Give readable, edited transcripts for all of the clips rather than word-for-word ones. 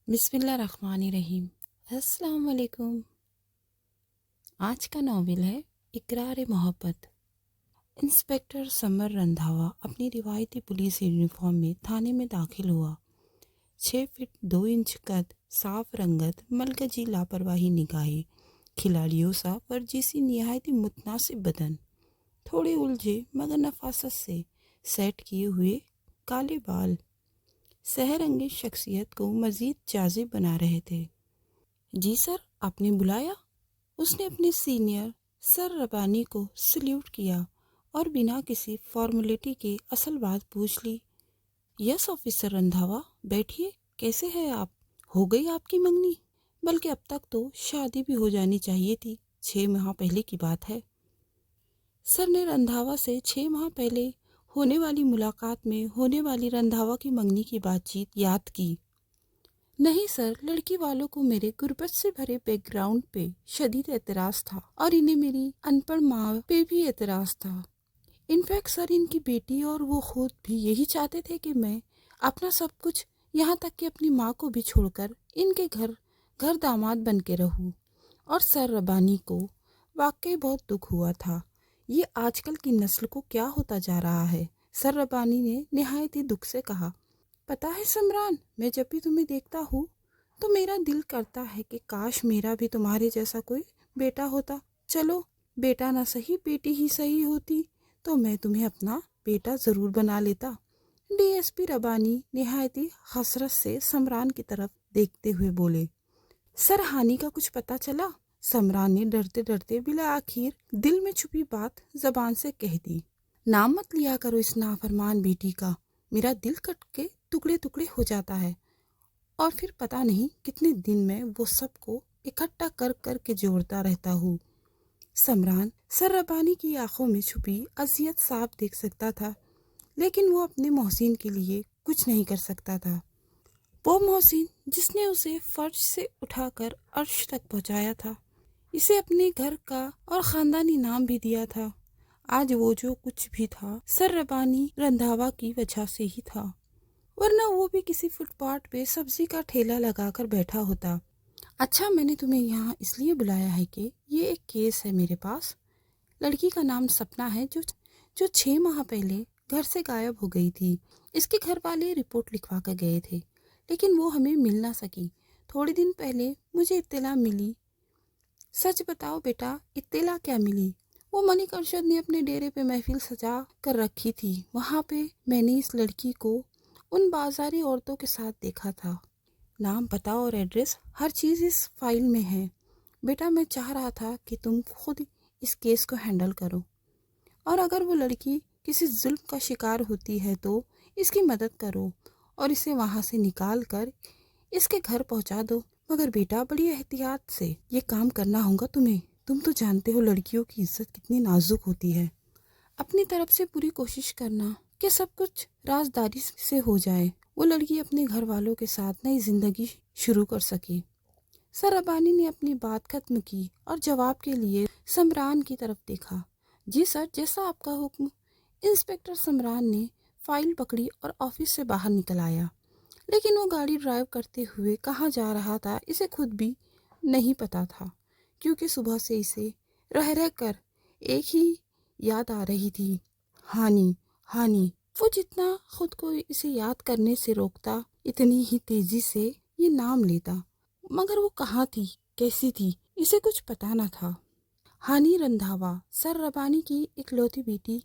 بسم اللہ الرحمن الرحیم۔ السلام علیکم۔ آج کا ناول ہے اقرار محبت۔ انسپکٹر سمر رندھاوا اپنی روایتی پولیس یونیفارم میں تھانے میں داخل ہوا۔ 6 فٹ 2 انچ قد، صاف رنگت، ملکجی لاپرواہی نگاہیں، کھلاڑیوں سا ورزشی نہایت متناسب بدن، تھوڑے الجھے مگر نفاست سے سیٹ کیے ہوئے کالے بال سحر انگیز شخصیت کو مزید جاذب بنا رہے تھے۔ جی سر، آپ نے بلایا؟ اس نے اپنے سینئر سر ربانی کو سلیوٹ کیا اور بنا کسی فارمیلٹی کے اصل بات پوچھ لی۔ یس آفیسر رندھاوا، بیٹھیے۔ کیسے ہے آپ؟ ہو گئی آپ کی منگنی؟ بلکہ اب تک تو شادی بھی ہو جانی چاہیے تھی، 6 ماہ پہلے کی بات ہے۔ سر نے رندھاوا سے 6 ماہ پہلے ہونے والی ملاقات میں ہونے والی رندھاوا کی منگنی کی بات چیت یاد کی۔ نہیں سر، لڑکی والوں کو میرے غربت سے بھرے بیک گراؤنڈ پہ شدید اعتراض تھا اور انہیں میری ان پڑھ ماں پہ بھی اعتراض تھا۔ انفیکٹ سر، ان کی بیٹی اور وہ خود بھی یہی چاہتے تھے کہ میں اپنا سب کچھ، یہاں تک کہ اپنی ماں کو بھی چھوڑ کر ان کے گھر داماد بن کے رہوں۔ اور سر ربانی کو واقعی بہت دکھ ہوا تھا۔ یہ آج کل کی نسل کو کیا ہوتا جا رہا ہے؟ سر ربانی نے نہایت ہی دکھ سے کہا۔ پتہ ہے سمران، میں جب بھی تمہیں دیکھتا ہوں تو میرا دل کرتا ہے کہ کاش میرا بھی تمہارے جیسا کوئی بیٹا ہوتا۔ چلو بیٹا نہ صحیح، بیٹی ہی صحیح ہوتی تو میں تمہیں اپنا بیٹا ضرور بنا لیتا۔ ڈی ایس پی ربانی نہایت ہی حسرت سے سمران کی طرف دیکھتے ہوئے بولے۔ سر، ہانی کا کچھ پتہ چلا؟ سمران نے ڈرتے ڈرتے بالآخر دل میں چھپی بات زبان سے کہہ دی۔ نام مت لیا کرو اس نافرمان بیٹی کا، میرا دل کٹ کے ٹکڑے ٹکڑے ہو جاتا ہے، اور پھر پتہ نہیں کتنے دن میں وہ سب کو اکٹھا کر کر کے جوڑتا رہتا ہوں۔ سمران سر ربانی کی آنکھوں میں چھپی اذیت صاف دیکھ سکتا تھا، لیکن وہ اپنے محسن کے لیے کچھ نہیں کر سکتا تھا۔ وہ محسن جس نے اسے فرش سے اٹھا کر عرش تک پہنچایا تھا، اسے اپنے گھر کا اور خاندانی نام بھی دیا تھا، آج وہ جو کچھ بھی تھا سر ربانی رندھاوا کی وجہ سے ہی تھا، ورنہ وہ بھی کسی فٹ پاتھ پہ سبزی کا ٹھیلا لگا کر بیٹھا ہوتا۔ اچھا، میں نے تمہیں یہاں اس لیے بلایا ہے کہ یہ ایک کیس ہے میرے پاس۔ لڑکی کا نام سپنا ہے، جو 6 ماہ پہلے گھر سے غائب ہو گئی تھی۔ اس کے گھر والے رپورٹ لکھوا کر گئے تھے، لیکن وہ ہمیں مل نہ سکی۔ تھوڑے دن پہلے مجھے اطلاع ملی۔ سچ بتاؤ بیٹا، اطلاع کیا ملی؟ وہ ملک ارشد نے اپنے ڈیرے پہ محفل سجا کر رکھی تھی، وہاں پہ میں نے اس لڑکی کو ان بازاری عورتوں کے ساتھ دیکھا تھا۔ نام، پتہ اور ایڈریس ہر چیز اس فائل میں ہے۔ بیٹا، میں چاہ رہا تھا کہ تم خود اس کیس کو ہینڈل کرو، اور اگر وہ لڑکی کسی ظلم کا شکار ہوتی ہے تو اس کی مدد کرو اور اسے وہاں سے نکال کر اس کے گھر پہنچا دو۔ مگر بیٹا، بڑی احتیاط سے یہ کام کرنا ہوگا تمہیں۔ تم تو جانتے ہو لڑکیوں کی عزت کتنی نازک ہوتی ہے۔ اپنی طرف سے پوری کوشش کرنا کہ سب کچھ رازداری سے ہو جائے، وہ لڑکی اپنے گھر والوں کے ساتھ نئی زندگی شروع کر سکے۔ سر ربانی نے اپنی بات ختم کی اور جواب کے لیے سمران کی طرف دیکھا۔ جی سر، جیسا آپ کا حکم۔ انسپکٹر سمران نے فائل پکڑی اور آفس سے باہر نکل آیا، لیکن وہ گاڑی ڈرائیو کرتے ہوئے کہاں جا رہا تھا اسے خود بھی نہیں پتا تھا، کیونکہ صبح سے اسے رہ کر ایک ہی یاد آ رہی تھی، ہانی ہانی۔ وہ جتنا خود کو اسے یاد کرنے سے روکتا، اتنی ہی تیزی سے یہ نام لیتا، مگر وہ کہاں تھی، کیسی تھی، اسے کچھ پتا نہ تھا۔ ہانی رندھاوا سر ربانی کی اکلوتی بیٹی،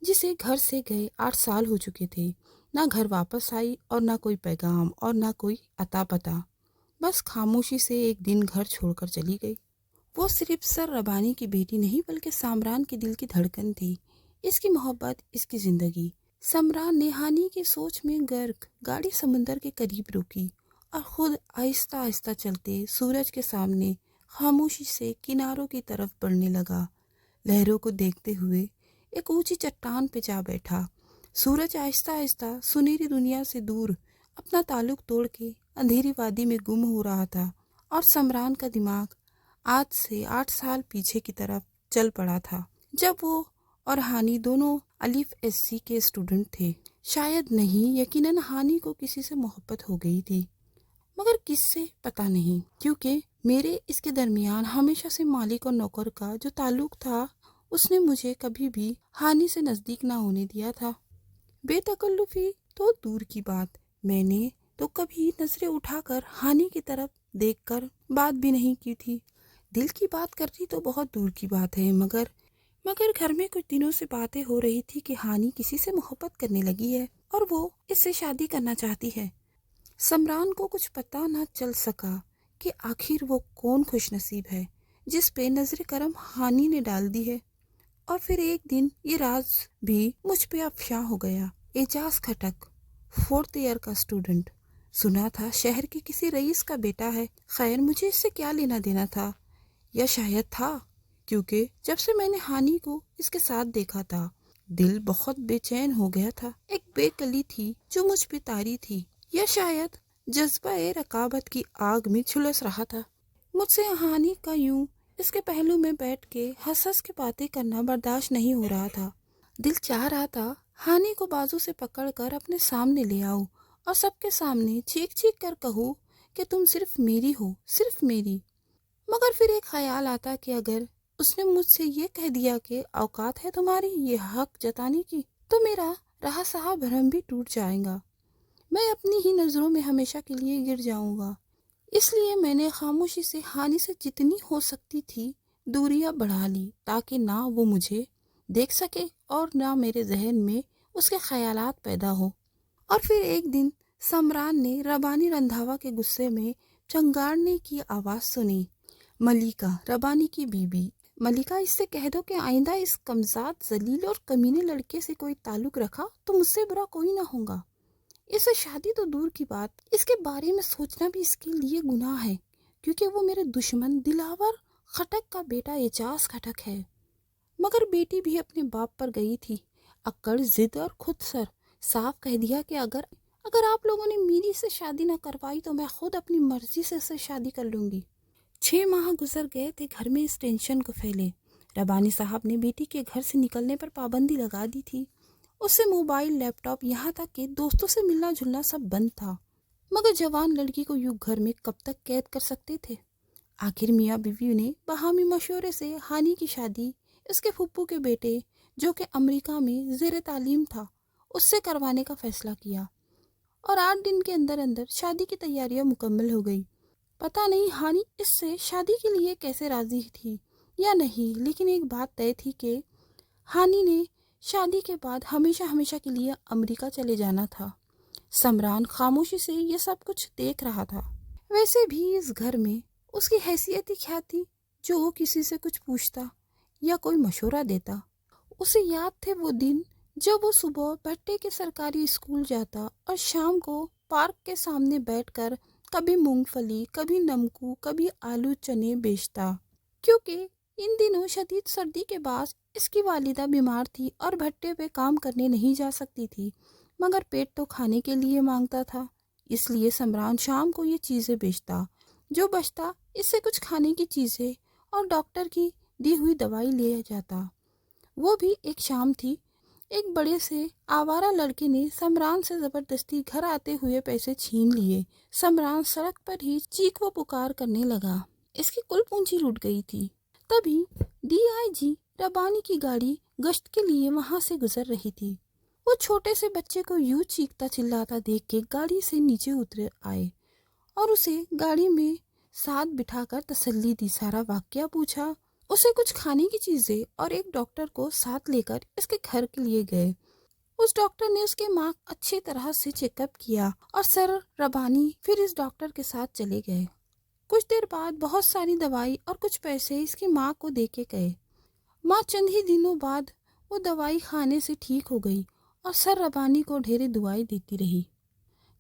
جسے گھر سے گئے 8 سال ہو چکے تھے، نہ گھر واپس آئی اور نہ کوئی پیغام اور نہ کوئی اتا پتا، بس خاموشی سے ایک دن گھر چھوڑ کر چلی گئی۔ وہ صرف سر ربانی کی بیٹی نہیں بلکہ سامران کے دل کی دھڑکن تھی، اس کی محبت، اس کی زندگی۔ سمران نے ہانی کی سوچ میں غرق گاڑی سمندر کے قریب روکی اور خود آہستہ آہستہ چلتے سورج کے سامنے خاموشی سے کناروں کی طرف بڑھنے لگا۔ لہروں کو دیکھتے ہوئے ایک اونچی چٹان پہ جا بیٹھا۔ سورج آہستہ آہستہ سنہری دنیا سے دور اپنا تعلق توڑ کے اندھیری وادی میں گم ہو رہا تھا، اور سمران کا دماغ آج سے 8 سال پیچھے کی طرف چل پڑا تھا، جب وہ اور ہانی دونوں الف ایس سی کے اسٹوڈنٹ تھے۔ شاید نہیں، یقیناً ہانی کو کسی سے محبت ہو گئی تھی، مگر کس سے پتہ نہیں، کیونکہ میرے اس کے درمیان ہمیشہ سے مالک اور نوکر کا جو تعلق تھا اس نے مجھے کبھی بھی ہانی سے نزدیک نہ ہونے دیا تھا۔ بے تکلفی تو دور کی بات، میں نے تو کبھی نظریں اٹھا کر ہانی کی طرف دیکھ کر بات بھی نہیں کی تھی۔ دل کی بات کرتی تو بہت دور کی بات ہے، مگر گھر میں کچھ دنوں سے باتیں ہو رہی تھی کہ ہانی کسی سے محبت کرنے لگی ہے اور وہ اس سے شادی کرنا چاہتی ہے۔ سمران کو کچھ پتہ نہ چل سکا کہ آخر وہ کون خوش نصیب ہے جس پہ نظر کرم ہانی نے ڈال دی ہے۔ اور پھر ایک دن یہ راز بھی مجھ پہ افشاں ہو گیا۔ اعجاز کھٹک 4th ایئر کا اسٹوڈنٹ، سنا تھا شہر کے کسی رئیس کا بیٹا ہے۔ خیر مجھے اس سے کیا لینا دینا تھا، یا شاید تھا، کیونکہ جب سے میں نے ہانی کو اس کے ساتھ دیکھا تھا دل بہت بے چین ہو گیا تھا۔ ایک بے کلی تھی جو مجھ پہ طاری تھی، یا شاید جذبہ رقابت کی آگ میں جھلس رہا تھا۔ مجھ سے ہانی کا یوں اس کے پہلو میں بیٹھ کے ہنس ہنس کے باتیں کرنا برداشت نہیں ہو رہا تھا۔ دل چاہ رہا تھا ہانی کو بازو سے پکڑ کر اپنے سامنے لے آؤ اور سب کے سامنے چیخ چیخ کر کہوں کہ تم صرف میری ہو، صرف میری۔ مگر پھر ایک خیال آتا کہ اگر اس نے مجھ سے یہ کہہ دیا کہ اوقات ہے تمہاری یہ حق جتانے کی، تو میرا رہا سہا بھرم بھی ٹوٹ جائے گا، میں اپنی ہی نظروں میں ہمیشہ کے لیے گر جاؤں گا۔ اس لیے میں نے خاموشی سے ہانی سے جتنی ہو سکتی تھی دوریاں بڑھا لی، تاکہ نہ وہ مجھے دیکھ سکے اور نہ میرے ذہن میں اس کے خیالات پیدا ہو۔ اور پھر ایک دن سمران نے ربانی رندھاوا کے غصے میں چنگاڑنے کی آواز سنی۔ ملیکا، ربانی کی بیوی، ملیکا اس سے کہہ دو کہ آئندہ اس کمزاد ذلیل اور کمینے لڑکے سے کوئی تعلق رکھا تو مجھ سے برا کوئی نہ ہوگا۔ اس سے شادی تو دور کی بات، اس کے بارے میں سوچنا بھی اس کے لیے گناہ ہے، کیونکہ وہ میرے دشمن دلاور کھٹک کا بیٹا اعجاز کھٹک ہے۔ مگر بیٹی بھی اپنے باپ پر گئی تھی، اکڑ، ضد اور خود سر، صاف کہہ دیا کہ اگر آپ لوگوں نے میری سے شادی نہ کروائی تو میں خود اپنی مرضی سے اسے شادی کر لوں گی۔ 6 ماہ گزر گئے تھے گھر میں اس ٹینشن کو پھیلے۔ ربانی صاحب نے بیٹی کے گھر سے نکلنے پر پابندی لگا دی تھی۔ اس سے موبائل، لیپ ٹاپ، یہاں تک کہ دوستوں سے ملنا جلنا سب بند تھا۔ مگر جوان لڑکی کو یوں گھر میں کب تک قید کر سکتے تھے؟ آخر میاں بیوی نے باہمی مشورے سے ہانی کی شادی اس کے پھپھو کے بیٹے جو کہ امریکہ میں زیر تعلیم تھا اس سے کروانے کا فیصلہ کیا، اور 8 دن کے اندر اندر شادی کی تیاریاں مکمل ہو گئی۔ پتہ نہیں ہانی اس سے شادی کے لیے کیسے راضی تھی یا نہیں، لیکن ایک بات طے تھی کہ ہانی نے شادی کے بعد ہمیشہ ہمیشہ کے لیے امریکہ چلے جانا تھا۔ سمران خاموشی سے یہ سب کچھ دیکھ رہا تھا۔ ویسے بھی اس گھر میں اس کی حیثیت ہی کیا تھی جو وہ کسی سے کچھ پوچھتا یا کوئی مشورہ دیتا۔ اسے یاد تھے وہ دن جب وہ صبح بھٹے کے سرکاری اسکول جاتا اور شام کو پارک کے سامنے بیٹھ کر کبھی مونگ پھلی، کبھی نمکو، کبھی آلو چنے بیچتا، کیونکہ ان دنوں شدید سردی کے باعث اس کی والدہ بیمار تھی اور بھٹے پہ کام کرنے نہیں جا سکتی تھی، مگر پیٹ تو کھانے کے لیے مانگتا تھا۔ اس لیے سمران شام کو یہ چیزیں بیچتا، جو بچتا اس سے کچھ کھانے کی چیزیں اور ڈاکٹر کی دی ہوئی دوائی لے جاتا۔ وہ بھی ایک شام تھی، ایک بڑے سے آوارہ لڑکے نے سمران سے زبردستی گھر آتے ہوئے پیسے چھین لیے۔ سمران سڑک پر ہی چیخ و پکار کرنے لگا، اس کی کل پونجی لوٹ گئی تھی۔ تبھی DIG ربانی کی گاڑی گشت کے لیے وہاں سے گزر رہی تھی۔ وہ چھوٹے سے بچے کو یوں چیختا چلاتا دیکھ کے گاڑی سے نیچے اتر آئے اور اسے گاڑی میں ساتھ بٹھا کر تسلی دی، سارا واقعہ پوچھا، اسے کچھ کھانے کی چیزیں اور ایک ڈاکٹر کو ساتھ لے کر اس کے گھر کے لیے گئے۔ اس ڈاکٹر نے اس کے ماں اچھی طرح سے چیک اپ کیا اور سر ربانی پھر اس ڈاکٹر کے ساتھ چلے گئے۔ کچھ دیر بعد بہت ساری دوائی اور کچھ پیسے اس کی ماں کو دے کے گئے۔ ماں چند ہی دنوں بعد وہ دوائی کھانے سے ٹھیک ہو گئی اور سر ربانی کو ڈھیرے دعائیں دیتی رہی۔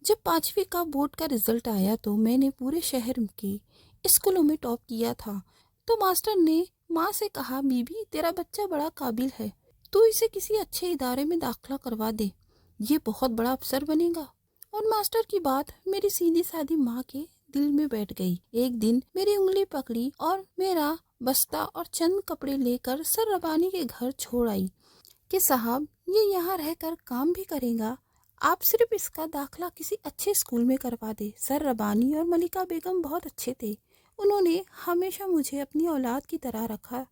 جب 5ویں کا بورڈ کا رزلٹ آیا تو میں نے پورے شہر کے اسکولوں میں ٹاپ کیا تھا، تو ماسٹر نے ماں سے کہا، بی بی تیرا بچہ بڑا قابل ہے، تو اسے کسی اچھے ادارے میں داخلہ کروا دے، یہ بہت بڑا افسر بنے گا۔ اور ماسٹر کی بات میری سیدھی سادھی ماں کے دل میں بیٹھ گئی۔ ایک دن میری انگلی پکڑی اور میرا بستہ اور چند کپڑے لے کر سر ربانی کے گھر چھوڑ آئی کہ صاحب یہ یہاں رہ کر کام بھی کرے گا، آپ صرف اس کا داخلہ کسی اچھے اسکول میں کروا دے۔ سر ربانی اور ملکہ بیگم بہت اچھے تھے، انہوں نے ہمیشہ مجھے اپنی اولاد کی طرح رکھا،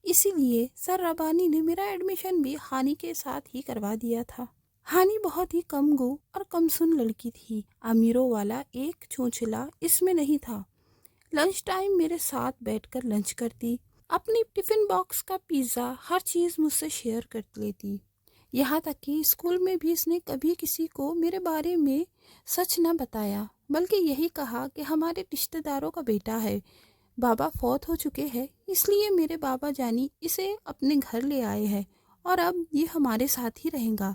اسی لیے سر ربانی نے میرا ایڈمیشن بھی ہانی کے ساتھ ہی کروا دیا تھا۔ ہانی بہت ہی کم گو اور کم سن لڑکی تھی، امیروں والا ایک چونچلا اس میں نہیں تھا۔ لنچ ٹائم میرے ساتھ بیٹھ کر لنچ کرتی، اپنی ٹفن باکس کا پیزا ہر چیز مجھ سے شیئر کر لیتی، یہاں تک کہ اسکول میں بھی اس نے کبھی کسی کو میرے بارے میں سچ نہ بتایا، بلکہ یہی کہا کہ ہمارے رشتہ داروں کا بیٹا ہے، بابا فوت ہو چکے ہیں، اس لیے میرے بابا جانی اسے اپنے گھر لے آئے ہیں اور اب یہ ہمارے ساتھ ہی رہیں گا۔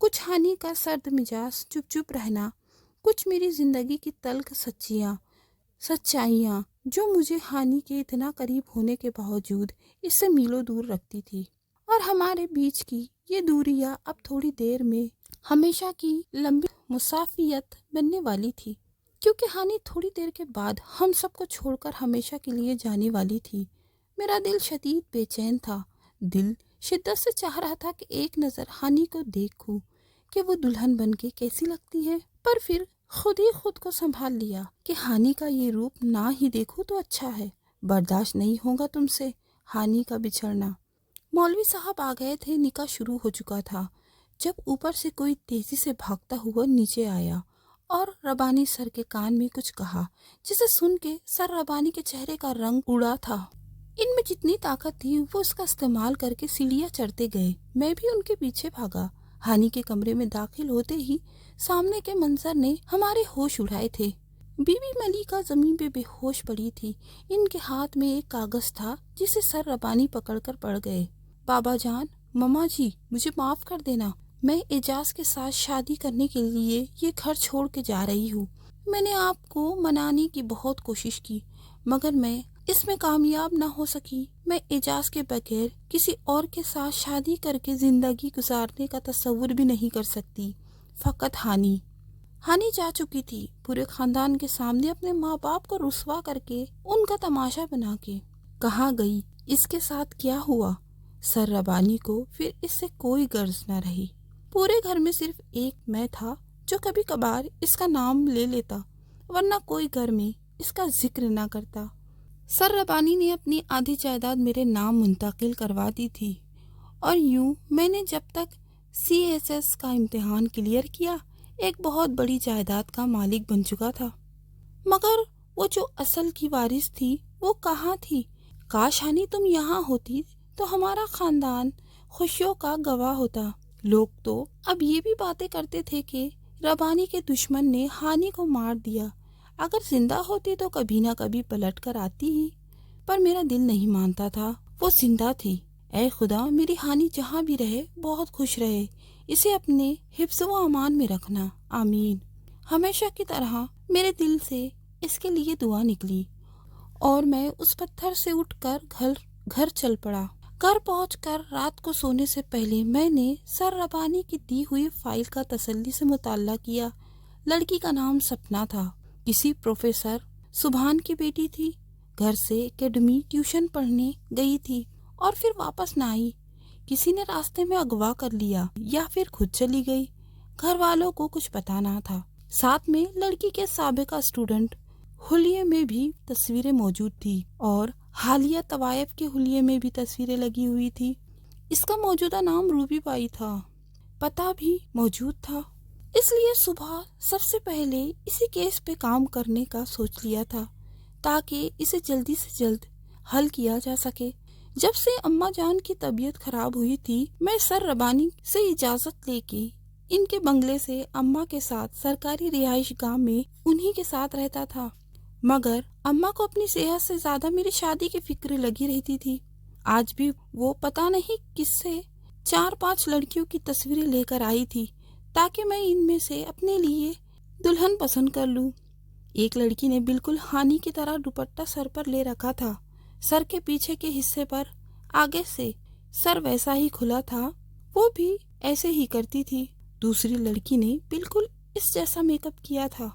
کچھ ہانی کا سرد مزاج، چپ چپ رہنا، کچھ میری زندگی کی تلخ سچائیاں جو مجھے ہانی کے اتنا قریب ہونے کے باوجود اس سے میلوں دور رکھتی تھی، اور ہمارے بیچ کی یہ دوریاں اب تھوڑی دیر میں ہمیشہ کی لمبی مسافیت بننے والی تھی، کیونکہ ہانی تھوڑی دیر کے بعد ہم سب کو چھوڑ کر ہمیشہ کے لیے جانے والی تھی۔ میرا دل شدید بے چین تھا، دل شدت سے چاہ رہا تھا کہ ایک نظر ہانی کو دیکھوں کہ وہ دلہن بن کے کیسی لگتی ہے، پر پھر خود ہی خود کو سنبھال لیا کہ ہانی کا یہ روپ نہ ہی دیکھوں تو اچھا ہے، برداشت نہیں ہوگا تم سے ہانی کا بچھڑنا۔ مولوی صاحب آ گئے تھے، نکاح شروع ہو چکا تھا، جب اوپر سے کوئی تیزی سے بھاگتا ہوا نیچے آیا اور ربانی سر کے کان میں کچھ کہا، جسے سن کے سر ربانی کے چہرے کا رنگ اڑا تھا۔ ان میں جتنی طاقت تھی وہ اس کا استعمال کر کے سیڑھیاں چڑھتے گئے، میں بھی ان کے پیچھے بھاگا۔ ہانی کے کمرے میں داخل ہوتے ہی سامنے کے منظر نے ہمارے ہوش اڑائے تھے۔ بی بی ملیکہ زمین پہ بے ہوش پڑی تھی، ان کے ہاتھ میں ایک کاغذ تھا جسے سر ربانی پکڑ کر پڑھ گئے۔ بابا جان، مما جی، مجھے معاف کر دینا، میں اعجاز کے ساتھ شادی کرنے کے لیے یہ گھر چھوڑ کے جا رہی ہوں۔ میں نے آپ کو منانے کی بہت کوشش کی، مگر میں اس میں کامیاب نہ ہو سکی۔ میں اعجاز کے بغیر کسی اور کے ساتھ شادی کر کے زندگی گزارنے کا تصور بھی نہیں کر سکتی۔ فقط ہانی جا چکی تھی، پورے خاندان کے سامنے اپنے ماں باپ کو رسوا کر کے، ان کا تماشا بنا کے۔ کہاں گئی، اس کے ساتھ کیا ہوا؟ سر ربانی کو پھر اس سے کوئی غرض نہ رہی۔ پورے گھر میں صرف ایک میں تھا جو کبھی کبھار اس کا نام لے لیتا، ورنہ کوئی گھر میں اس کا ذکر نہ کرتا۔ سر ربانی نے اپنی آدھی جائیداد میرے نام منتقل کروا دی تھی، اور یوں میں نے جب تک CSS کا امتحان کلیئر کیا ایک بہت بڑی جائیداد کا مالک بن چکا تھا۔ مگر وہ جو اصل کی وارث تھی وہ کہاں تھی؟ کاش ہانی تم یہاں ہوتی تو ہمارا خاندان خوشیوں کا گواہ ہوتا۔ لوگ تو اب یہ بھی باتیں کرتے تھے کہ ربانی کے دشمن نے ہانی کو مار دیا، اگر زندہ ہوتی تو کبھی نہ کبھی پلٹ کر آتی ہی، پر میرا دل نہیں مانتا تھا، وہ زندہ تھی۔ اے خدا، میری ہانی جہاں بھی رہے بہت خوش رہے، اسے اپنے حفظ و امان میں رکھنا، آمین۔ ہمیشہ کی طرح میرے دل سے اس کے لیے دعا نکلی، اور میں اس پتھر سے اٹھ کر گھر چل پڑا۔ گھر پہنچ کر رات کو سونے سے پہلے میں نے سر ربانی کی دی ہوئی فائل کا تسلی سے مطالعہ کیا۔ لڑکی کا نام سپنا تھا، کسی پروفیسر سبحان کی بیٹی تھی، گھر سے اکیڈمی ٹیوشن پڑھنے گئی تھی اور پھر واپس نہ آئی، کسی نے راستے میں اغوا کر لیا یا پھر خود چلی گئی، گھر والوں کو کچھ پتا نہ تھا۔ ساتھ میں لڑکی کے سابقہ اسٹوڈنٹ حلیے میں بھی تصویریں موجود تھی، اور حالیہ طوائف کے حلیے میں بھی تصویریں لگی ہوئی تھی۔ اس کا موجودہ نام روبی بائی تھا، پتہ بھی موجود تھا، اس لیے صبح سب سے پہلے اسی کیس پہ کام کرنے کا سوچ لیا تھا تاکہ اسے جلدی سے جلد حل کیا جا سکے۔ جب سے اماں جان کی طبیعت خراب ہوئی تھی، میں سر ربانی سے اجازت لے کے ان کے بنگلے سے اماں کے ساتھ سرکاری رہائش گاہ میں انہی کے ساتھ رہتا تھا، مگر اماں کو اپنی صحت سے زیادہ میری شادی کی فکر لگی رہتی تھی۔ آج بھی وہ پتہ نہیں کس سے 4-5 لڑکیوں کی تصویریں لے کر آئی تھی تاکہ میں ان میں سے اپنے لیے دلہن پسند کر لوں۔ ایک لڑکی نے بالکل ہانی کی طرح دوپٹہ سر پر لے رکھا تھا، سر کے پیچھے کے حصے پر آگے سے سر ویسا ہی کھلا تھا، وہ بھی ایسے ہی کرتی تھی۔ دوسری لڑکی نے بالکل اس جیسا میک اپ کیا تھا،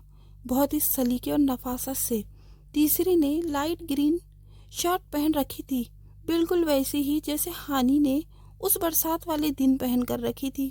بہت ہی سلیقے اور نفاست سے۔ تیسری نے لائٹ گرین شرٹ پہن رکھی تھی، بالکل ویسی ہی جیسے ہانی نے اس برسات والے دن پہن کر رکھی تھی۔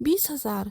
20,000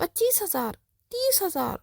25,000, 30,000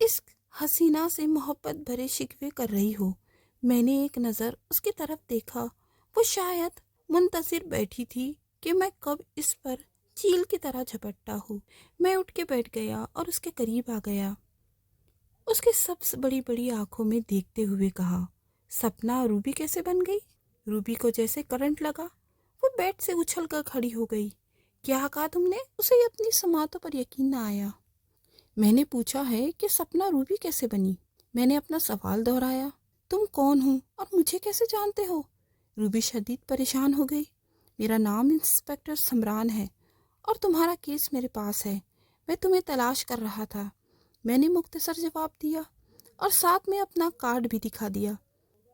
اس حسینہ سے محبت بھرے شکوے کر رہی ہو۔ میں نے ایک نظر اس کی طرف دیکھا، وہ شاید منتظر بیٹھی تھی کہ میں کب اس پر چیل کی طرح جھپٹتا ہوں۔ میں اٹھ کے بیٹھ گیا اور اس کے قریب آ گیا، اس کے سبز بڑی بڑی آنکھوں میں دیکھتے ہوئے کہا، سپنا روبی کیسے بن گئی؟ روبی کو جیسے کرنٹ لگا، وہ بیڈ سے اچھل کر کھڑی ہو گئی۔ کیا کہا تم نے؟ اسے اپنی سماعتوں پر یقین نہ آیا۔ میں نے پوچھا ہے کہ سپنا روبی کیسے بنی؟ میں نے اپنا سوال دہرایا۔ تم کون ہو اور مجھے کیسے جانتے ہو؟ روبی شدید پریشان ہو گئی۔ میرا نام انسپکٹر سمران ہے اور تمہارا کیس میرے پاس ہے، میں تمہیں تلاش کر رہا تھا، میں نے مختصر جواب دیا اور ساتھ میں اپنا کارڈ بھی دکھا دیا۔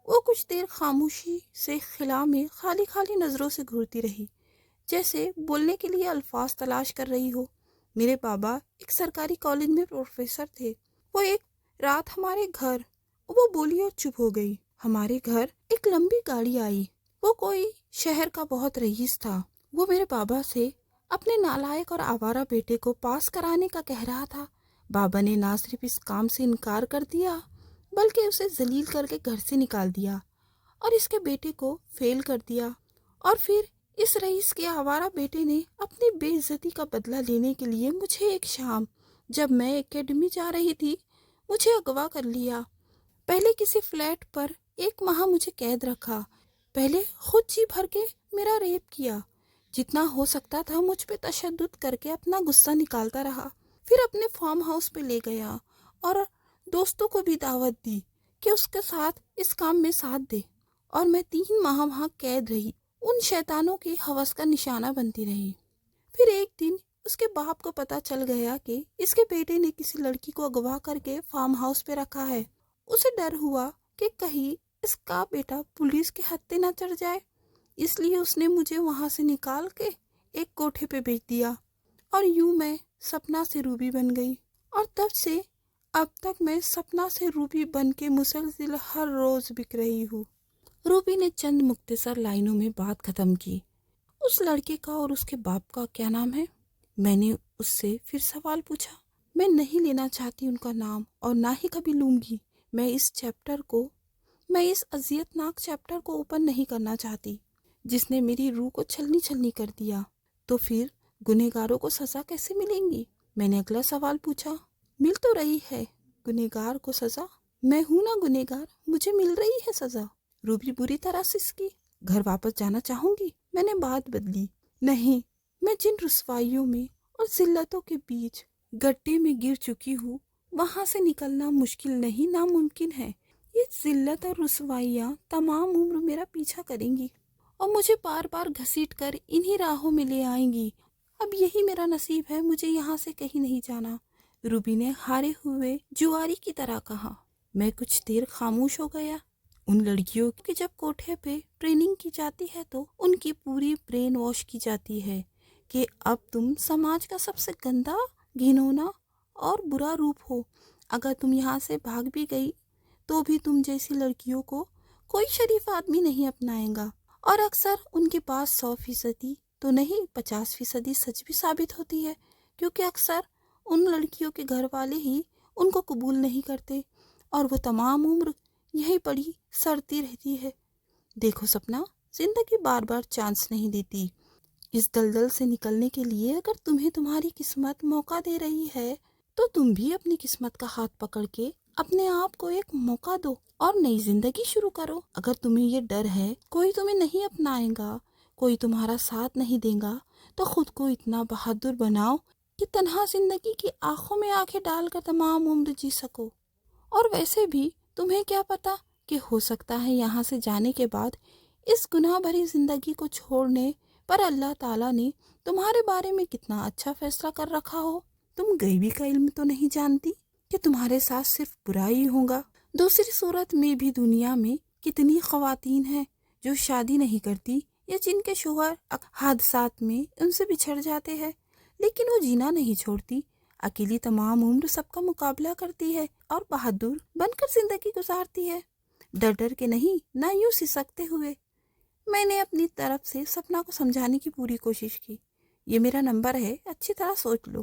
وہ کچھ دیر خاموشی سے خلا میں خالی خالی نظروں سے گھورتی رہی، جیسے بولنے کے لیے الفاظ تلاش کر رہی ہو۔ میرے بابا ایک سرکاری کالج میں پروفیسر تھے، وہ ایک رات ہمارے گھر، وہ بولی اور چپ ہو گئی۔ ہمارے گھر ایک لمبی گاڑی آئی، وہ کوئی شہر کا بہت رئیس تھا، وہ میرے بابا سے اپنے نالائق اور آوارہ بیٹے کو پاس کرانے کا کہہ رہا تھا۔ بابا نے نہ صرف اس کام سے انکار کر دیا بلکہ اسے ذلیل کر کے گھر سے نکال دیا اور اس کے بیٹے کو فیل کر دیا، اور پھر اس رئیس کے آوارہ بیٹے نے اپنی بے عزتی کا بدلہ لینے کے لیے مجھے ایک شام جب میں اکیڈمی جا رہی تھی مجھے اغوا کر لیا۔ پہلے کسی فلیٹ پر 1 ماہ مجھے قید رکھا، پہلے خود جی بھر کے میرا ریپ کیا، جتنا ہو سکتا تھا مجھ پہ تشدد کر کے اپنا غصہ نکالتا رہا، پھر اپنے فارم ہاؤس پہ لے گیا اور دوستوں کو بھی دعوت دی کہ اس کے ساتھ اس کام میں ساتھ دے، اور میں 3 ماہ وہاں قید رہی، ان شیطانوں کی ہوس کا نشانہ بنتی رہی۔ پھر ایک دن اس کے باپ کو پتا چل گیا کہ اس کے بیٹے نے کسی لڑکی کو اغوا کر کے فارم ہاؤس پہ رکھا ہے۔ اسے ڈر ہوا کہ کہیں اس کا بیٹا پولیس کے ہتھے نہ چڑھ جائے، اس لیے اس نے مجھے وہاں سے نکال کے ایک کوٹھے پہ بیچ دیا، اور یوں میں سپنا سے روبی بن گئی، اور تب سے اب تک میں سپنا سے روبی بن کے مسلسل ہر روز بک رہی ہوں۔ روبی نے چند مختصر لائنوں میں بات ختم کی۔ اس لڑکے کا اور اس کے باپ کا کیا نام ہے؟ میں نے اس سے پھر سوال پوچھا۔ میں نہیں لینا چاہتی ان کا نام اور نہ ہی کبھی لوں گی۔ میں اس اذیتناک چیپٹر کو اوپن نہیں کرنا چاہتی جس نے میری روح کو چھلنی چھلنی کر دیا۔ تو پھر گنہگاروں کو سزا کیسے ملیں گی؟ میں نے اگلا سوال پوچھا۔ مل تو رہی ہے گنہگار کو سزا، میں ہوں نا گنہگار، مجھے مل رہی ہے سزا۔ روبی بری طرح سسکی۔ گھر واپس جانا چاہوں گی؟ میں نے بات بدلی۔ نہیں، میں جن رسوائیوں میں اور ذلتوں کے بیچ گڈھے میں گر چکی ہوں وہاں سے نکلنا مشکل نہیں، ناممکن ہے۔ یہ ذلت اور رسوائیاں تمام عمر میرا پیچھا کریں گی اور مجھے بار بار گھسیٹ کر انہی راہوں میں لے آئیں گی۔ اب یہی میرا نصیب ہے، مجھے یہاں سے کہیں نہیں جانا، روبی نے ہارے ہوئے جواری کی طرح کہا۔ میں کچھ دیر خاموش ہو گیا۔ ان لڑکیوں کی جب کوٹھے پہ ٹریننگ کی جاتی ہے تو ان کی پوری برین واش کی جاتی ہے کہ اب تم سماج کا سب سے گندا، گھنونا اور برا روپ ہو، اگر تم یہاں سے بھاگ بھی گئی تو بھی تم جیسی لڑکیوں کو کوئی شریف آدمی نہیں اپنائے گا، اور اکثر ان کے پاس 100% تو نہیں 50% سچ بھی ثابت ہوتی ہے، کیونکہ اکثر ان لڑکیوں کے گھر والے ہی ان کو قبول نہیں کرتے اور وہ تمام عمر یہیں پڑی سڑتی رہتی ہے۔ دیکھو سپنا، زندگی بار بار چانس نہیں دیتی۔ اس دلدل سے نکلنے کے لیے اگر تمہیں تمہاری قسمت موقع دے رہی ہے تو تم بھی اپنی قسمت کا ہاتھ پکڑ کے اپنے آپ کو ایک موقع دو اور نئی زندگی شروع کرو۔ اگر تمہیں یہ ڈر ہے کوئی تمہیں نہیں اپنائے گا، کوئی تمہارا ساتھ نہیں دے گا، تو خود کو اتنا بہادر بناؤ کہ تنہا زندگی کی آنکھوں میں آنکھیں ڈال کر تمام عمر جی سکو۔ اور ویسے بھی تمہیں کیا پتا کہ ہو سکتا ہے یہاں سے جانے کے بعد اس گناہ بھری زندگی کو چھوڑنے پر اللہ تعالیٰ نے تمہارے بارے میں کتنا اچھا فیصلہ کر رکھا ہو۔ تم غیبی کا علم تو نہیں جانتی کہ تمہارے ساتھ صرف برا ہی ہوگا۔ دوسری صورت میں بھی دنیا میں کتنی خواتین ہیں جو شادی نہیں کرتی یا جن کے شوہر حادثات میں ان سے بچھڑ جاتے ہیں، لیکن وہ جینا نہیں چھوڑتی، اکیلی تمام عمر سب کا مقابلہ کرتی ہے اور بہادر بن کر زندگی گزارتی ہے، ڈر ڈر کے نہیں، نہ یوں سسکتے ہوئے۔ میں نے اپنی طرف سے سپنا کو سمجھانے کی پوری کوشش کی۔ یہ میرا نمبر ہے، اچھی طرح سوچ لو،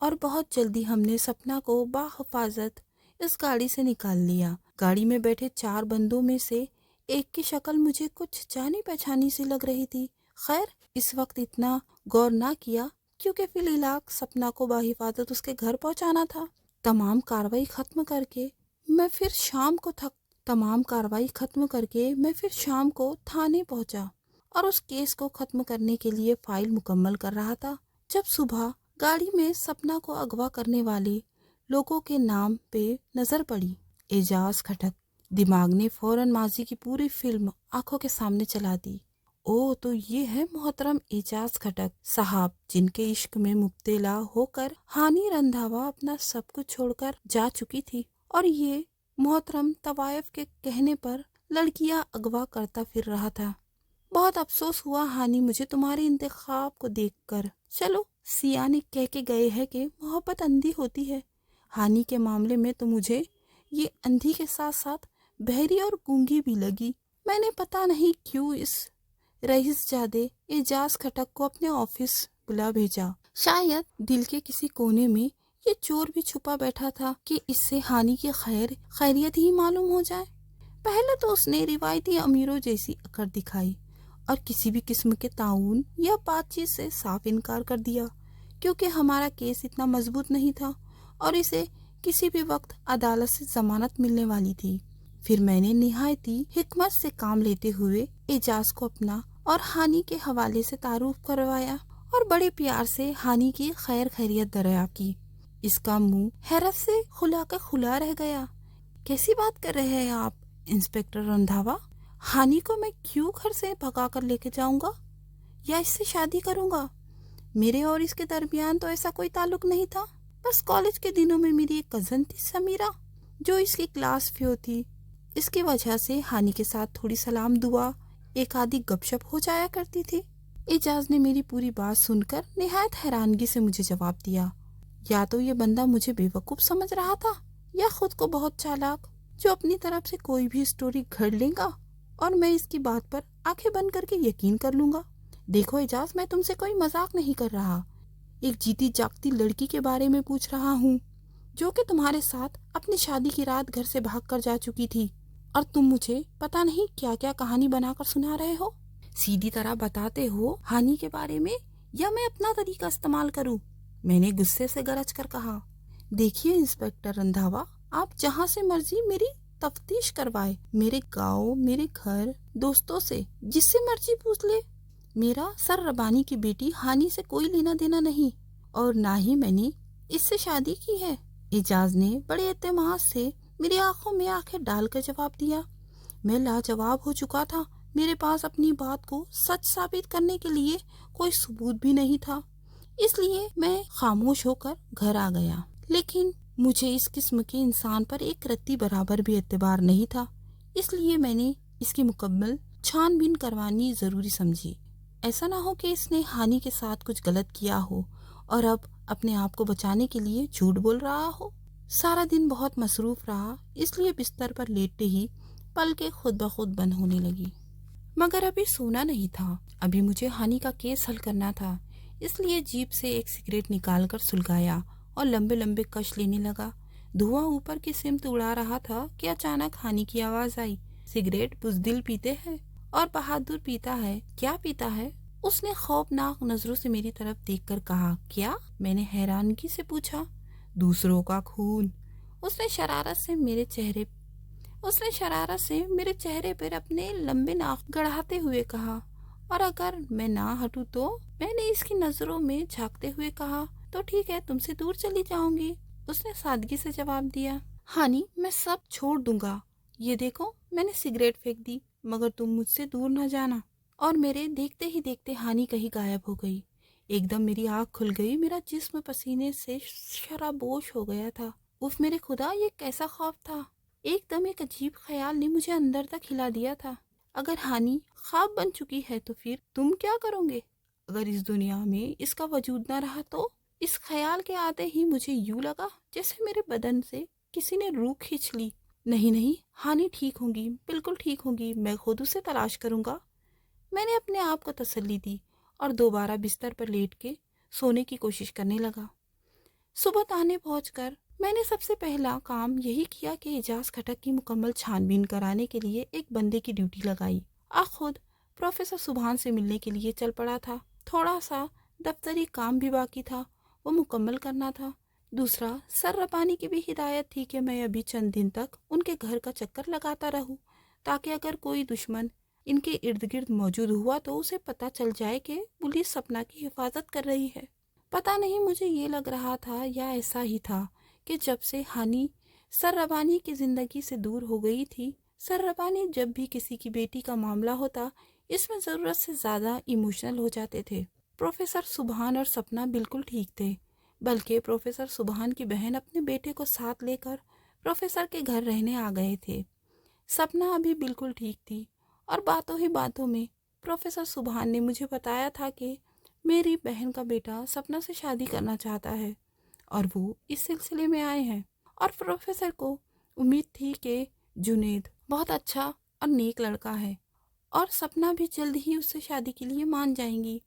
اور بہت جلدی ہم نے سپنا کو باحفاظت اس گاڑی سے نکال لیا۔ گاڑی میں بیٹھے 4 بندوں میں سے ایک کی شکل مجھے کچھ جانی پہچانی سی لگ رہی تھی۔ خیر اس وقت اتنا غور نہ کیا کیونکہ فی الحال سپنا کو باحفاظت اس کے گھر پہنچانا تھا۔ تمام کاروائی ختم کر کے میں پھر شام کو تھانے پہنچا اور اس کیس کو ختم کرنے کے لیے فائل مکمل کر رہا تھا جب صبح گاڑی میں سپنا کو اغوا کرنے والے لوگوں کے نام پہ نظر پڑی۔ اعجاز کھٹک۔ دماغ نے فوراً ماضی کی پوری فلم آنکھوں کے سامنے چلا دی۔ او تو یہ ہے محترم اعجاز کھٹک صاحب، جن کے عشق میں مبتلا ہو کر ہانی رندھاوا اپنا سب کچھ چھوڑ کر جا چکی تھی، اور یہ محترم طوائف کے کہنے پر لڑکیاں اغوا کرتا پھر رہا تھا۔ بہت افسوس ہوا ہانی مجھے تمہارے انتخاب کو دیکھ کر۔ چلو سیانے کہہ کے گئے ہیں کہ محبت اندھی ہوتی ہے، ہانی کے معاملے میں تو مجھے یہ اندھی کے ساتھ ساتھ بہری اور گونگی بھی لگی۔ میں نے پتہ نہیں کیوں اس رئیس جادے اعجاز کھٹک کو اپنے آفس بلا بھیجا۔ شاید دل کے کسی کونے میں یہ چور بھی چھپا بیٹھا تھا کہ اس سے ہانی کی خیریت ہی معلوم ہو جائے۔ پہلے تو اس نے روایتی امیروں جیسی اکڑ دکھائی اور کسی بھی قسم کے تعاون یا بات چیت سے صاف انکار کر دیا، کیونکہ ہمارا کیس اتنا مضبوط نہیں تھا اور اسے کسی بھی وقت عدالت سے ضمانت ملنے والی تھی۔ پھر میں نے نہایتی حکمت سے کام لیتے ہوئے اعجاز کو اپنا اور ہانی کے حوالے سے تعارف کروایا اور بڑے پیار سے ہانی کی خیریت دریافت کی۔ اس کا منہ حیرت سے کھلا رہ گیا۔ کیسی بات کر رہے ہیں آپ انسپکٹر رندھاوا؟ ہانی کو میں کیوں گھر سے بھگا کر لے کے جاؤں گا یا اس سے شادی کروں گا؟ میرے اور اس کے درمیان تو ایسا کوئی تعلق نہیں تھا۔ بس کالج کے دنوں میں میری ایک کزن تھی سمیرہ، جو اس کی کلاس فیو تھی۔ اس کی وجہ سے ہانی کے ساتھ تھوڑی سلام دعا، ایک آدھی گپ شپ ہو جایا کرتی تھی۔ اعجاز نے میری پوری بات سن کر نہایت حیرانگی سے مجھے جواب دیا۔ یا تو یہ بندہ مجھے بے وقوف سمجھ رہا تھا یا خود کو بہت چالاک، جو اپنی طرف سے کوئی بھی سٹوری گھڑ لے گا اور میں اس کی بات پر آنکھیں بند کر کے یقین کر لوں گا۔ دیکھو اعجاز، میں تم سے کوئی مذاق نہیں کر رہا۔ ایک جیتی جاگتی لڑکی کے بارے میں پوچھ رہا ہوں جو کہ تمہارے ساتھ اپنی شادی کی رات گھر سے بھاگ کر جا چکی تھی، اور تم مجھے پتہ نہیں کیا کیا کہانی بنا کر سنا رہے ہو۔ سیدھی طرح بتاتے ہو ہانی کے بارے میں یا میں اپنا طریقہ استعمال کروں؟ میں نے غصے سے گرج کر کہا۔ دیکھیے انسپکٹر رندھاوا، آپ جہاں سے مرضی میری تفتیش کروائے، میرے گاؤں، میرے گھر، دوستوں سے، جس سے مرضی پوچھ لے۔ میرا سر ربانی کی بیٹی ہانی سے کوئی لینا دینا نہیں، اور نہ ہی میں نے اس سے شادی کی ہے۔ اعجاز نے بڑے اعتماد سے میری آنکھوں میں آنکھیں ڈال کر جواب دیا۔ میں لاجواب ہو چکا تھا۔ میرے پاس اپنی بات کو سچ ثابت کرنے کے لیے کوئی ثبوت بھی نہیں تھا، اس لیے میں خاموش ہو کر گھر آ گیا۔ لیکن مجھے اس قسم کے انسان پر ایک رتی برابر بھی اعتبار نہیں تھا، اس لیے میں نے اس کی مکمل چھان بین کروانی ضروری سمجھی۔ ایسا نہ ہو کہ اس نے ہانی کے ساتھ کچھ غلط کیا ہو اور اب اپنے آپ کو بچانے کے لیے جھوٹ بول رہا ہو۔ سارا دن بہت مصروف رہا، اس لیے بستر پر لیٹتے ہی پلکیں خود بخود بند ہونے لگی۔ مگر ابھی سونا نہیں تھا، ابھی مجھے ہانی کا کیس حل کرنا تھا، اس لیے جیب سے ایک سگریٹ نکال کر سلگایا اور لمبے لمبے کش لینے لگا۔ دھواں اوپر کی سمت اڑا رہا تھا کہ اچانک ہانی کی آواز آئی، سگریٹ بزدل پیتے ہیں اور بہادر پیتا ہے، کیا پیتا ہے؟ اس نے خوفناک نظروں سے میری طرف دیکھ کر کہا۔ کیا؟ میں نے حیرانگی سے پوچھا۔ دوسروں کا خون۔ اس نے شرارت سے میرے چہرے پر اپنے لمبے ناخن گڑھاتے ہوئے کہا، اور اگر میں نہ ہٹوں تو؟ میں نے اس کی نظروں میں جھانکتے ہوئے کہا، تو ٹھیک ہے، تم سے دور چلی جاؤں گی۔ اس نے سادگی سے جواب دیا، ہانی میں سب چھوڑ دوں گا، یہ دیکھو میں نے سگریٹ پھینک دی، مگر تم مجھ سے دور نہ جانا۔ اور میرے دیکھتے ہی دیکھتے ہانی کہیں غائب ہو گئی۔ ایک دم میری آنکھ کھل گئی، میرا جسم پسینے سے شرابوش ہو گیا تھا۔ اف میرے خدا، یہ کیسا خوف تھا! ایک دم ایک عجیب خیال نے مجھے اندر تک ہلا دیا تھا۔ اگر ہانی خواب بن چکی ہے تو پھر تم کیا کرو گے؟ اگر اس دنیا میں اس کا وجود نہ رہا تو؟ اس خیال کے آتے ہی مجھے یوں لگا جیسے میرے بدن سے کسی نے روح کھینچ لی۔ نہیں، ہانی ٹھیک ہوں گی، بالکل ٹھیک ہوں گی، میں خود اسے تلاش کروں گا۔ میں نے اپنے آپ کو تسلی دی اور دوبارہ بستر پر لیٹ کے سونے کی کوشش کرنے لگا۔ صبح تانے پہنچ کر میں نے سب سے پہلا کام یہی کیا کہ اعجاز کھٹک کی مکمل چھان بین کرانے کے لیے ایک بندے کی ڈیوٹی لگائی۔ خود پروفیسر سبحان سے ملنے کے لیے چل پڑا تھا۔ تھوڑا سا دفتری کام بھی باقی تھا، وہ مکمل کرنا تھا۔ دوسرا، سر ربانی کی بھی ہدایت تھی کہ میں ابھی چند دن تک ان کے گھر کا چکر لگاتا رہوں، تاکہ اگر کوئی دشمن ان کے ارد گرد موجود ہوا تو اسے پتہ چل جائے کہ پولیس سپنا کی حفاظت کر رہی ہے۔ پتہ نہیں مجھے یہ لگ رہا تھا یا ایسا ہی تھا کہ جب سے ہانی سر ربانی کی زندگی سے دور ہو گئی تھی، سر ربانی جب بھی کسی کی بیٹی کا معاملہ ہوتا اس میں ضرورت سے زیادہ ایموشنل ہو جاتے تھے۔ پروفیسر سبحان اور سپنا بالکل ٹھیک تھے، بلکہ پروفیسر سبحان کی بہن اپنے بیٹے کو ساتھ لے کر پروفیسر کے گھر رہنے آ گئے تھے۔ سپنا ابھی بالکل ٹھیک تھی، اور باتوں ہی باتوں میں پروفیسر سبحان نے مجھے بتایا تھا کہ میری بہن کا بیٹا سپنا سے شادی کرنا چاہتا ہے اور وہ اس سلسلے میں آئے ہیں، اور پروفیسر کو امید تھی کہ جنید بہت اچھا اور نیک لڑکا ہے اور سپنا بھی جلد ہی اس سے شادی کے لیے مان جائیں گی۔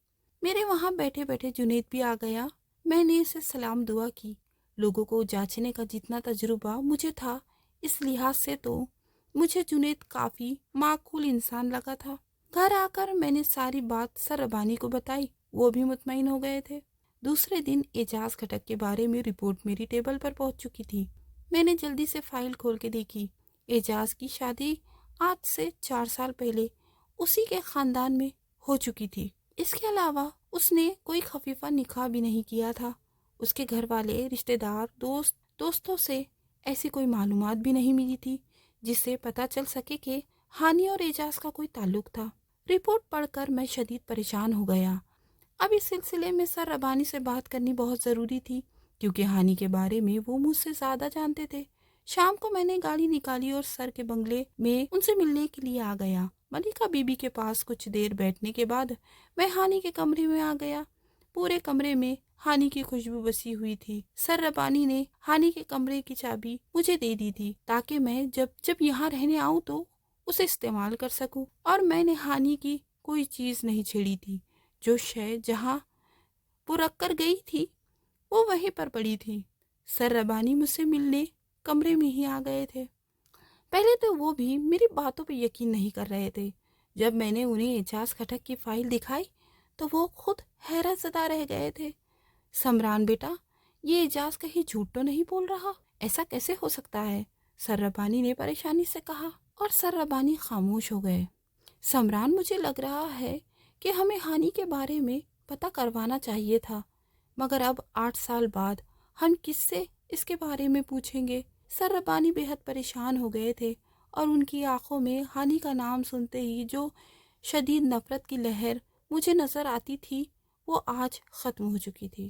میرے وہاں بیٹھے بیٹھے جنید بھی آ گیا۔ میں نے اسے سلام دعا کی۔ لوگوں کو جانچنے کا جتنا تجربہ مجھے تھا، اس لحاظ سے تو مجھے جنید کافی معقول انسان لگا تھا۔ گھر آ کر میں نے ساری بات سر ربانی کو بتائی، وہ بھی مطمئن ہو گئے تھے۔ دوسرے دن اعجاز کھٹک کے بارے میں رپورٹ میری ٹیبل پر پہنچ چکی تھی۔ میں نے جلدی سے فائل کھول کے دیکھی۔ اعجاز کی شادی آج سے 4 سال پہلے اسی کے خاندان میں ہو چکی تھی۔ اس کے علاوہ اس نے کوئی خفیفہ نکاح بھی نہیں کیا تھا۔ اس کے گھر والے، رشتہ دار، دوستوں سے ایسی کوئی معلومات بھی نہیں ملی تھی جس سے پتہ چل سکے کہ ہانی اور اعجاز کا کوئی تعلق تھا۔ رپورٹ پڑھ کر میں شدید پریشان ہو گیا۔ اب اس سلسلے میں سر ربانی سے بات کرنی بہت ضروری تھی، کیونکہ ہانی کے بارے میں وہ مجھ سے زیادہ جانتے تھے۔ شام کو میں نے گاڑی نکالی اور سر کے بنگلے میں ان سے ملنے کے لیے آ گیا۔ ملکہ بی بی کے پاس کچھ دیر بیٹھنے کے بعد میں ہانی کے کمرے میں آ گیا۔ پورے کمرے میں ہانی کی خوشبو بسی ہوئی تھی۔ سر ربانی نے ہانی کے کمرے کی چابی مجھے دے دی تھی تاکہ میں جب یہاں رہنے آؤں تو اسے استعمال کر سکوں، اور میں نے ہانی کی کوئی چیز نہیں چھیڑی تھی۔ جو شے جہاں وہ رکھ کر گئی تھی وہ وہیں پر پڑی تھی۔ سر ربانی مجھ سے ملنے کمرے میں ہی آ گئے تھے۔ پہلے تو وہ بھی میری باتوں پہ یقین نہیں کر رہے تھے۔ جب میں نے انہیں اعجاز کھٹک کی فائل دکھائی تو وہ خود حیرت زدہ رہ گئے تھے۔ سمران بیٹا، یہ اعجاز کہیں جھوٹ تو نہیں بول رہا؟ ایسا کیسے ہو سکتا ہے؟ سر ربانی نے پریشانی سے کہا، اور سر ربانی خاموش ہو گئے۔ سمران، مجھے لگ رہا ہے کہ ہمیں ہانی کے بارے میں پتہ کروانا چاہیے تھا، مگر اب 8 سال بعد ہم کس سے اس کے بارے میں پوچھیں گے؟ سر ربانی بے حد پریشان ہو گئے تھے، اور ان کی آنکھوں میں ہانی کا نام سنتے ہی جو شدید نفرت کی لہر مجھے نظر آتی تھی وہ آج ختم ہو چکی تھی۔